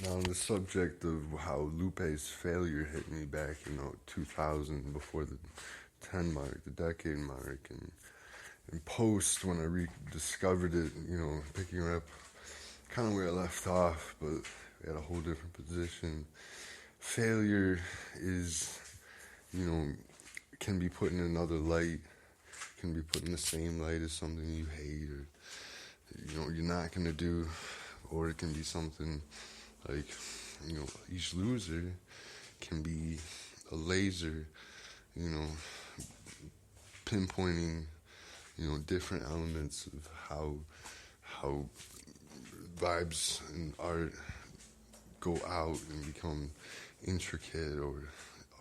Now, on the subject of how Lupe's failure hit me back in 2000, before the 10 mark, the decade mark, and in post when I rediscovered it, picking her up kind of where I left off, but we had a whole different position. Failure is, can be put in another light, can be put in the same light as something you hate or, you're not going to do, or it can be something like, each loser can be a laser, pinpointing, different elements of how vibes and art go out and become intricate, or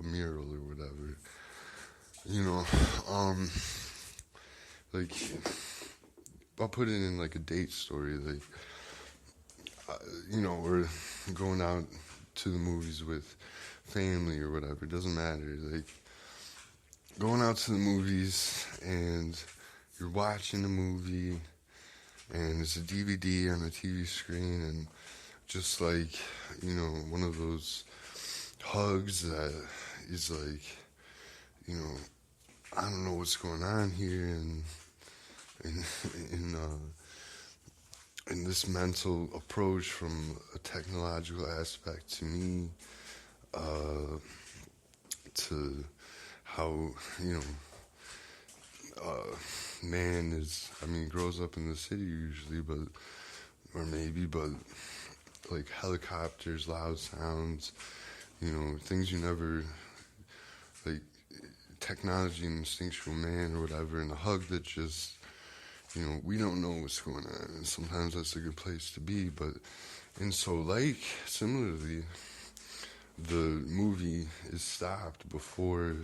a mural or whatever. Like, I'll put it in like a date story, like, we're going out to the movies with family or whatever, it doesn't matter, like, going out to the movies and you're watching a movie and it's a DVD on a TV screen, and just like, one of those hugs that is like, I don't know what's going on here, and in this mental approach from a technological aspect to me, to how, man grows up in the city usually, but like helicopters, loud sounds, things you never, like, technology and instinctual man or whatever, and a hug that just, we don't know what's going on, and sometimes that's a good place to be. But, and so, like, similarly, the movie is stopped before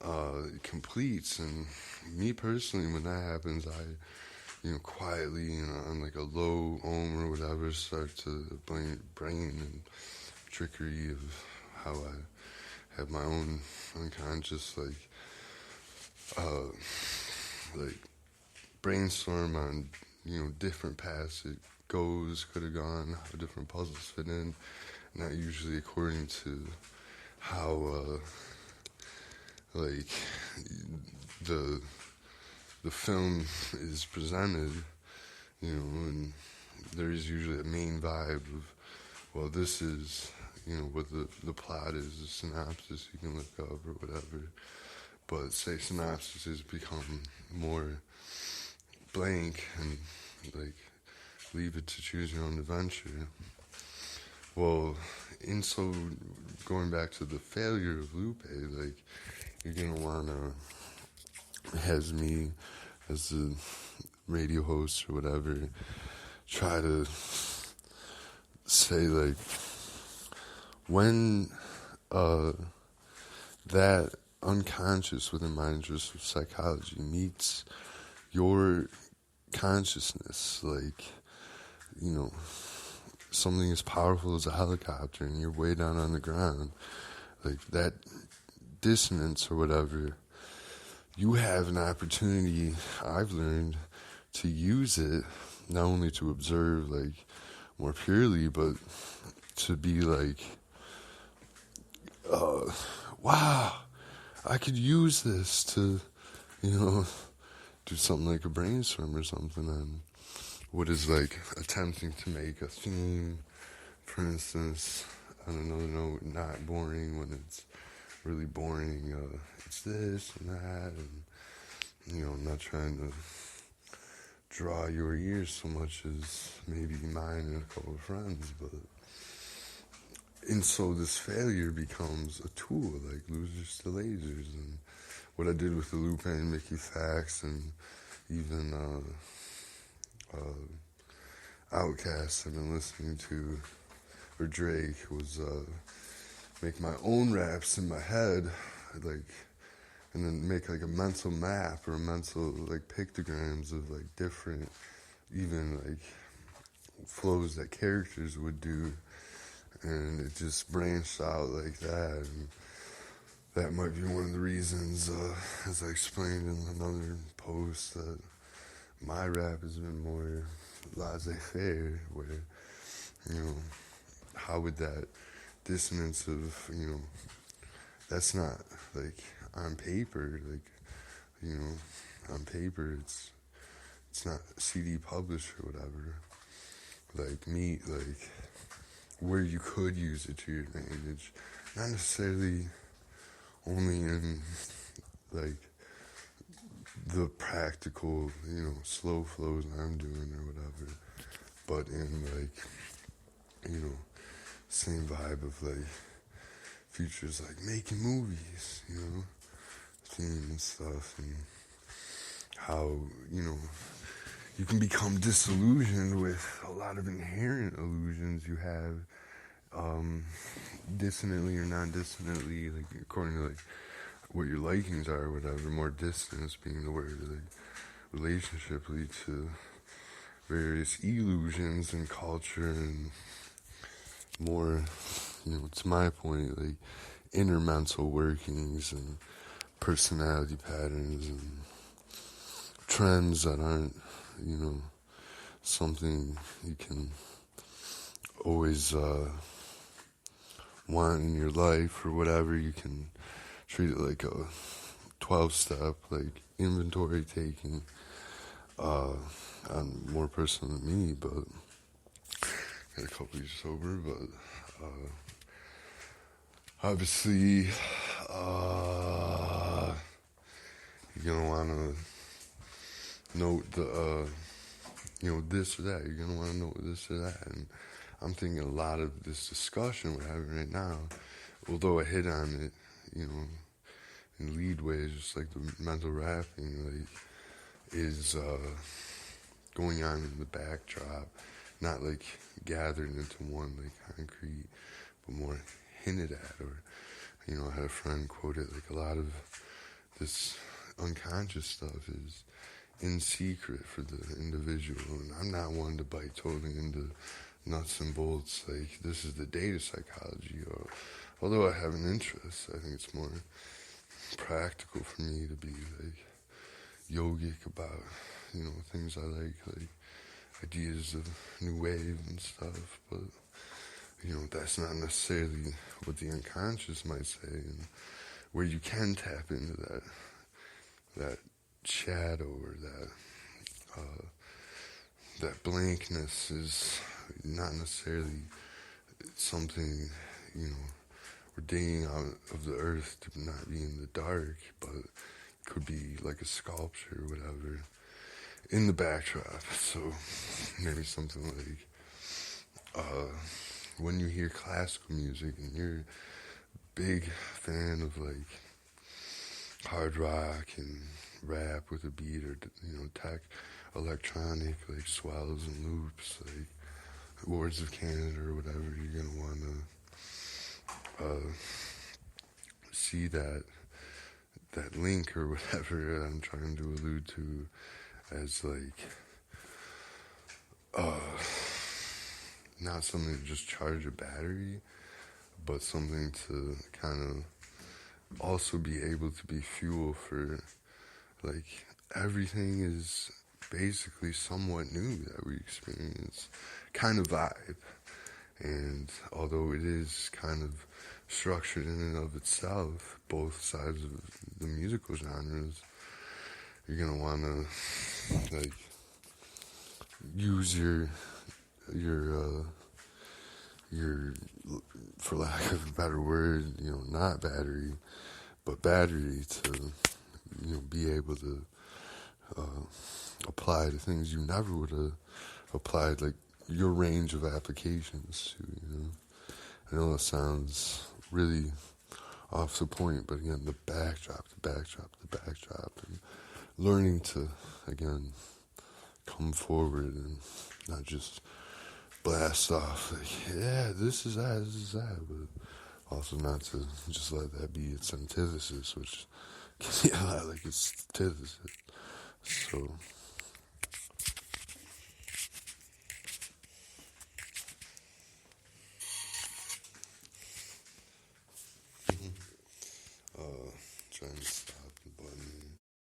it completes, and me personally, when that happens, I, quietly, on like a low ohm or whatever, start to blame brain and trickery of how I have my own unconscious, like brainstorm on, different paths it could have gone, how different puzzles fit in, not usually according to how, like, the film is presented, and there is usually a main vibe of, well, this is, what the plot is, a synopsis you can look up or whatever. But say synopsises become more blank and, like, leave it to choose your own adventure. Well, and so going back to the failure of Lupe, like, you're gonna wanna, has me as the radio host or whatever, try to say, like, when that unconscious within my interest of psychology meets your consciousness, like, something as powerful as a helicopter and you're way down on the ground, like, that dissonance or whatever, you have an opportunity, I've learned, to use it, not only to observe, like, more purely, but to be like, wow, I could use this to, do something like a brainstorm or something on what is, like, attempting to make a theme, for instance, on another note, not boring when it's really boring, it's this and that, and, I'm not trying to draw your ears so much as maybe mine and a couple of friends, but, and so this failure becomes a tool, like losers to lasers, and what I did with the Lupe and Mickey Facts, and even Outkast I've been listening to, or Drake, was make my own raps in my head, like, and then make like a mental map or a mental, like, pictograms of, like, different, even, like, flows that characters would do, and it just branched out like that, and that might be one of the reasons, as I explained in another post, that my rap has been more laissez-faire, where, how would that dissonance of, that's not, like, on paper, like, on paper, it's not CD published or whatever. Like, where you could use it to your advantage, not necessarily only in, like, the practical, slow flows I'm doing or whatever, but in, like, same vibe of, like, futures, like, making movies, theme and stuff, and how, you can become disillusioned with a lot of inherent illusions you have, dissonantly or non-dissonantly, like, according to, like, what your likings are or whatever. More distance being the word, like, relationship leads to various illusions in culture, and more, to my point, like, inner mental workings and personality patterns and trends that aren't, something you can always want in your life or whatever. You can treat it like a 12-step, like, inventory taking. I'm more personal than me, but got a couple years sober, but obviously you're gonna want to note the this or that. You're gonna want to note this or that, and I'm thinking a lot of this discussion we're having right now, although I hit on it, in lead ways, just like the mental rapping, like, is going on in the backdrop, not like gathered into one, like, concrete, but more hinted at. Or, I had a friend quote it, like, a lot of this unconscious stuff is in secret for the individual, and I'm not one to bite totally into nuts and bolts, like, this is the data psychology, or, although I have an interest, I think it's more practical for me to be, like, yogic about, things I like ideas of new wave and stuff, but, that's not necessarily what the unconscious might say, and where you can tap into that shadow, or that blankness is not necessarily something, we're digging out of the earth to not be in the dark, but it could be like a sculpture or whatever in the backdrop. So maybe something like, when you hear classical music and you're a big fan of, like, hard rock and rap with a beat, or, tech, electronic, like, swells and loops, like Words of Canada or whatever, you're going to want to see that link or whatever I'm trying to allude to as, like, not something to just charge a battery, but something to kind of also be able to be fuel for, like, everything is basically somewhat new that we experience kind of vibe. And although it is kind of structured in and of itself, both sides of the musical genres, you're going to want to, like, use your, for lack of a better word, not battery, but battery to, be able to apply to things you never would have applied, like, your range of applications to, I know that sounds really off the point, but again, the backdrop, and learning to, again, come forward and not just blast off, like, yeah, this is that, but also not to just let that be its antithesis, which can be a lot like its antithesis. So